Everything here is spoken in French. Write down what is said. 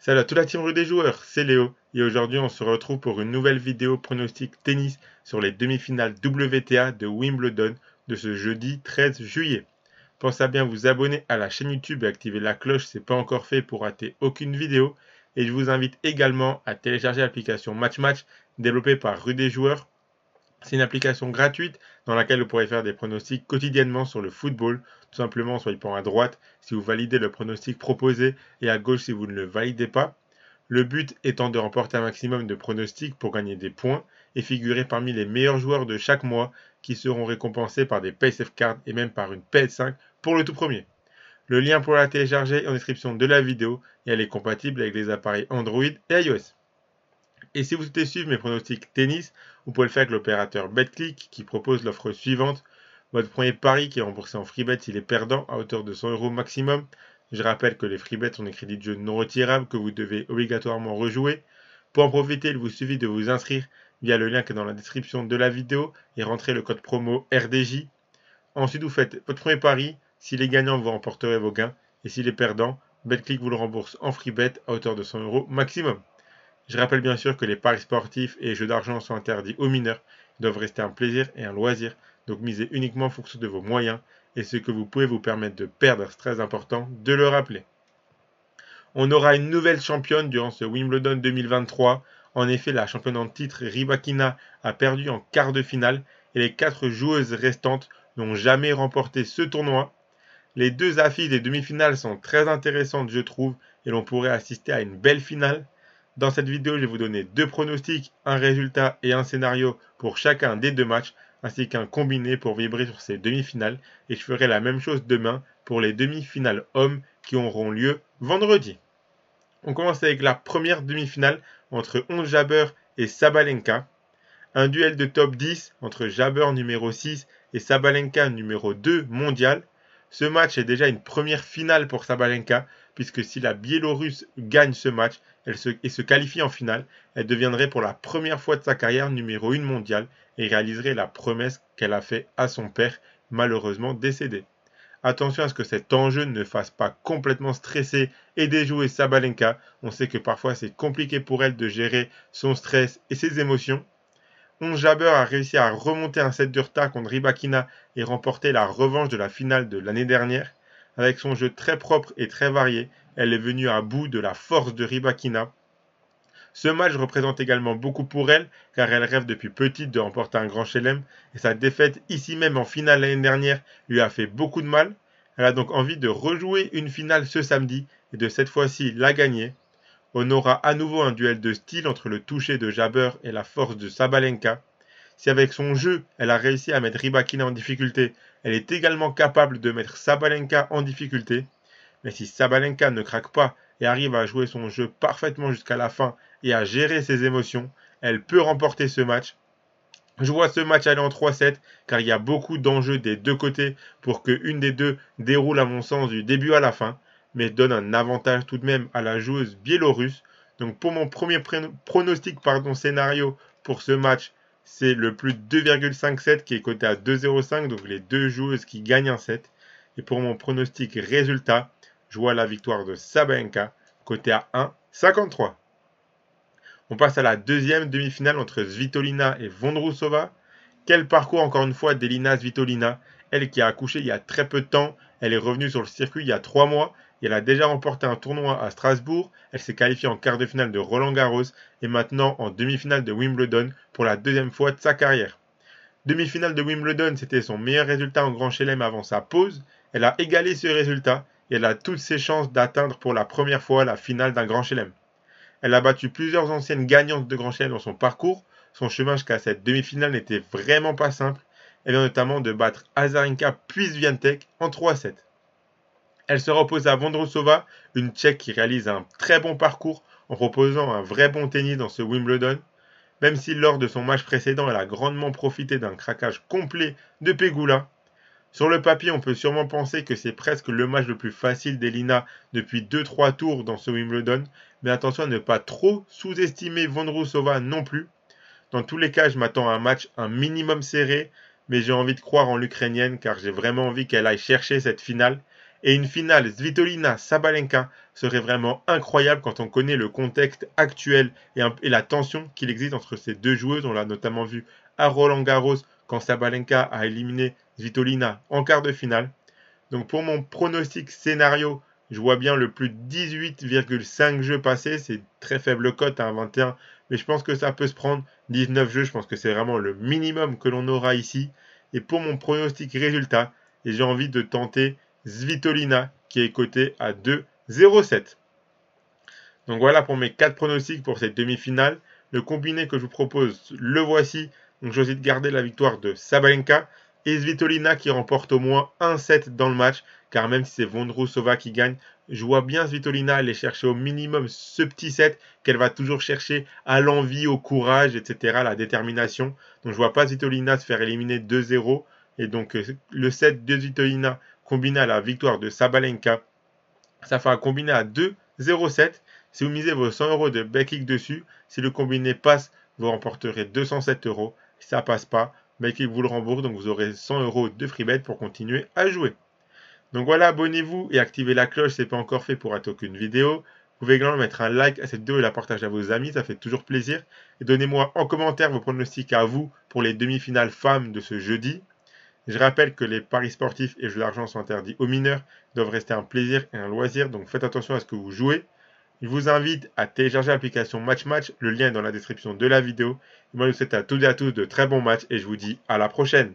Salut à toute la team rue des joueurs, c'est Léo et aujourd'hui on se retrouve pour une nouvelle vidéo pronostic tennis sur les demi-finales WTA de Wimbledon de ce jeudi 13 juillet. Pensez à bien vous abonner à la chaîne YouTube et activer la cloche si ce n'est pas encore fait pour rater aucune vidéo. Et je vous invite également à télécharger l'application Match Match développée par rue des joueurs. C'est une application gratuite dans laquelle vous pourrez faire des pronostics quotidiennement sur le football, tout simplement en swipant à droite si vous validez le pronostic proposé et à gauche si vous ne le validez pas. Le but étant de remporter un maximum de pronostics pour gagner des points et figurer parmi les meilleurs joueurs de chaque mois qui seront récompensés par des PaySafe Cards et même par une PS5 pour le tout premier. Le lien pour la télécharger est en description de la vidéo et elle est compatible avec les appareils Android et iOS. Et si vous souhaitez suivre mes pronostics tennis, vous pouvez le faire avec l'opérateur BetClick qui propose l'offre suivante. Votre premier pari qui est remboursé en freebet s'il est perdant à hauteur de 100 € maximum. Je rappelle que les freebets sont des crédits de jeu non retirables que vous devez obligatoirement rejouer. Pour en profiter, il vous suffit de vous inscrire via le lien qui est dans la description de la vidéo et rentrer le code promo RDJ. Ensuite, vous faites votre premier pari. S'il est gagnant, vous remporterez vos gains. Et s'il est perdant, BetClick vous le rembourse en freebet à hauteur de 100 € maximum. Je rappelle bien sûr que les paris sportifs et les jeux d'argent sont interdits aux mineurs. Ils doivent rester un plaisir et un loisir. Donc misez uniquement en fonction de vos moyens et ce que vous pouvez vous permettre de perdre, c'est très important de le rappeler. On aura une nouvelle championne durant ce Wimbledon 2023. En effet, la championne en titre Rybakina a perdu en quart de finale et les 4 joueuses restantes n'ont jamais remporté ce tournoi. Les deux affiches des demi-finales sont très intéressantes je trouve et l'on pourrait assister à une belle finale. Dans cette vidéo, je vais vous donner 2 pronostics, un résultat et un scénario pour chacun des 2 matchs, ainsi qu'un combiné pour vibrer sur ces demi-finales. Et je ferai la même chose demain pour les demi-finales hommes qui auront lieu vendredi. On commence avec la première demi-finale entre Ons Jabeur et Sabalenka. Un duel de top 10 entre Jabeur numéro 6 et Sabalenka numéro 2 mondial. Ce match est déjà une première finale pour Sabalenka, puisque si la Biélorusse gagne ce match et se qualifie en finale, elle deviendrait pour la première fois de sa carrière numéro 1 mondiale et réaliserait la promesse qu'elle a faite à son père, malheureusement décédé. Attention à ce que cet enjeu ne fasse pas complètement stresser et déjouer Sabalenka. On sait que parfois c'est compliqué pour elle de gérer son stress et ses émotions. Ons Jabeur a réussi à remonter un set de retard contre Rybakina et remporter la revanche de la finale de l'année dernière. Avec son jeu très propre et très varié, elle est venue à bout de la force de Rybakina. Ce match représente également beaucoup pour elle, car elle rêve depuis petite de remporter un grand chelem, et sa défaite ici même en finale l'année dernière lui a fait beaucoup de mal. Elle a donc envie de rejouer une finale ce samedi, et de cette fois-ci la gagner. On aura à nouveau un duel de style entre le toucher de Jabeur et la force de Sabalenka. Si avec son jeu, elle a réussi à mettre Rybakina en difficulté, elle est également capable de mettre Sabalenka en difficulté. Mais si Sabalenka ne craque pas et arrive à jouer son jeu parfaitement jusqu'à la fin et à gérer ses émotions, elle peut remporter ce match. Je vois ce match aller en 3-7 car il y a beaucoup d'enjeux des deux côtés pour que une des deux déroule à mon sens du début à la fin, mais donne un avantage tout de même à la joueuse biélorusse. Donc pour mon premier pronostic scénario pour ce match, c'est le plus 2,57 qui est coté à 2,05, donc les deux joueuses qui gagnent un set. Et pour mon pronostic résultat, je vois la victoire de Sabalenka coté à 1,53. On passe à la deuxième demi-finale entre Svitolina et Vondrousova. Quel parcours encore une fois d'Elina Svitolina, elle qui a accouché il y a très peu de temps, elle est revenue sur le circuit il y a 3 mois, et elle a déjà remporté un tournoi à Strasbourg, elle s'est qualifiée en quart de finale de Roland Garros et maintenant en demi-finale de Wimbledon pour la deuxième fois de sa carrière. Demi-finale de Wimbledon, c'était son meilleur résultat en Grand Chelem avant sa pause, elle a égalé ce résultat et elle a toutes ses chances d'atteindre pour la première fois la finale d'un Grand Chelem. Elle a battu plusieurs anciennes gagnantes de Grand Chelem dans son parcours. Son chemin jusqu'à cette demi-finale n'était vraiment pas simple. Elle vient notamment de battre Azarenka puis Swiatek en 3-7. Elle sera opposée à Vondrousova, une Tchèque qui réalise un très bon parcours en proposant un vrai bon tennis dans ce Wimbledon. Même si lors de son match précédent, elle a grandement profité d'un craquage complet de Pegula. Sur le papier, on peut sûrement penser que c'est presque le match le plus facile d'Elina depuis 2-3 tours dans ce Wimbledon, mais attention à ne pas trop sous-estimer Vondrousova non plus. Dans tous les cas, je m'attends à un match un minimum serré, mais j'ai envie de croire en l'Ukrainienne car j'ai vraiment envie qu'elle aille chercher cette finale. Et une finale Svitolina-Sabalenka serait vraiment incroyable quand on connaît le contexte actuel et la tension qu'il existe entre ces deux joueuses. On l'a notamment vu à Roland-Garros quand Sabalenka a éliminé Svitolina en quart de finale. Donc pour mon pronostic scénario, je vois bien le plus de 18,5 jeux passés. C'est très faible cote à 21, mais je pense que ça peut se prendre. 19 jeux, je pense que c'est vraiment le minimum que l'on aura ici. Et pour mon pronostic résultat, j'ai envie de tenter Svitolina qui est coté à 2,07. Donc voilà pour mes 4 pronostics pour cette demi-finale. Le combiné que je vous propose, le voici. Donc j'ose de garder la victoire de Sabalenka et Svitolina qui remporte au moins un set dans le match. Car même si c'est Vondrousova qui gagne, je vois bien Svitolina aller chercher au minimum ce petit set qu'elle va toujours chercher à l'envie, au courage, etc. La détermination. Donc je vois pas Svitolina se faire éliminer 2-0. Et donc le set de Svitolina combiné à la victoire de Sabalenka, ça fait un combiné à 2,07. Si vous misez vos 100 euros de Betclic dessus, si le combiné passe, vous remporterez 207 euros. Si ça passe pas, Betclic vous le rembourse, donc vous aurez 100 euros de free bet pour continuer à jouer. Donc voilà, abonnez-vous et activez la cloche si ce n'est pas encore fait pour rater aucune vidéo. Vous pouvez également mettre un like à cette vidéo et la partager à vos amis, ça fait toujours plaisir. Et donnez-moi en commentaire vos pronostics à vous pour les demi-finales femmes de ce jeudi. Je rappelle que les paris sportifs et jeux d'argent sont interdits aux mineurs, doivent rester un plaisir et un loisir, donc faites attention à ce que vous jouez. Je vous invite à télécharger l'application MatchMatch, le lien est dans la description de la vidéo. Moi je vous souhaite à toutes et à tous de très bons matchs et je vous dis à la prochaine.